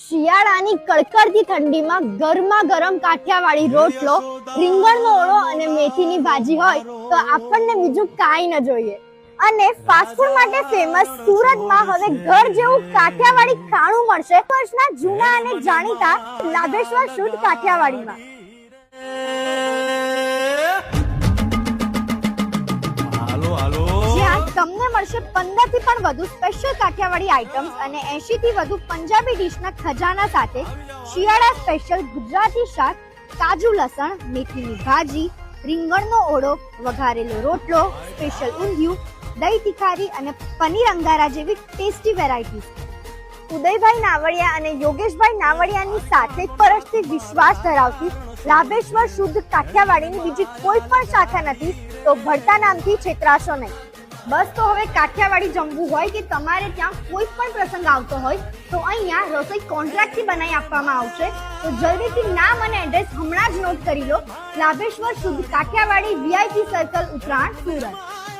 શિયાળાની કડકડતી ઠંડીમાં ગરમા ગરમ કાઠિયાવાડી રોટલો, રીંગણનો ઓળો અને મેથીની ભાજી હોય તો આપણને બીજું કાંઈ ન જોઈએ. અને ફાસ્ટ ફૂડ માટે ફેમસ સુરતમાં હવે ઘર જેવું કાઠિયાવાડી ખાણું મળશે વર્ષના જૂના અને જાણીતા લાભેશ્વર શુદ્ધ કાઠિયાવાડીમાં. જ્યાં તમને મળશે 15 થી પણ વધુ સ્પેશિયલ કાઠિયાવાડી આઇટમ્સ અને 80 થી વધુ પંજાબી ડીશના ખજાના સાથે શિયાળા સ્પેશિયલ ગુજરાતી શાક, કાજુ લસણ, મેથીની ભાજી, રીંગણનો ઓળો, વઘારેલો રોટલો, સ્પેશિયલ ઊંધિયું, દહીં તિખારી અને પનીર અંગારા જેવી ટેસ્ટી વેરાયટીઝ. ઉદયભાઈ નાવડિયા અને યોગેશભાઈ નાવડિયાની સાથે વર્ષથી વિશ્વાસ ધરાવતી લાભેશ્વર શુદ્ધ કાઠિયાવાડીની બીજી કોઈ પણ શાખા નથી, તો ભરતા નામથી છેતરાશો નહીં. બસ તો હવે કાઠિયાવાડી જમવું હોય કે તમારે ત્યાં કોઈ પણ પ્રસંગ આવતો હોય તો અહીંયા રસોઈ કોન્ટ્રાક્ટથી બનાવી આપવામાં આવશે. તો જલ્દીથી નામ અને એડ્રેસ હમણાં જ નોટ કરી લો. લાભેશ્વર શુદ્ધ કાઠિયાવાડી VIP સર્કલ, ઉત્તરાયણ, સુરત.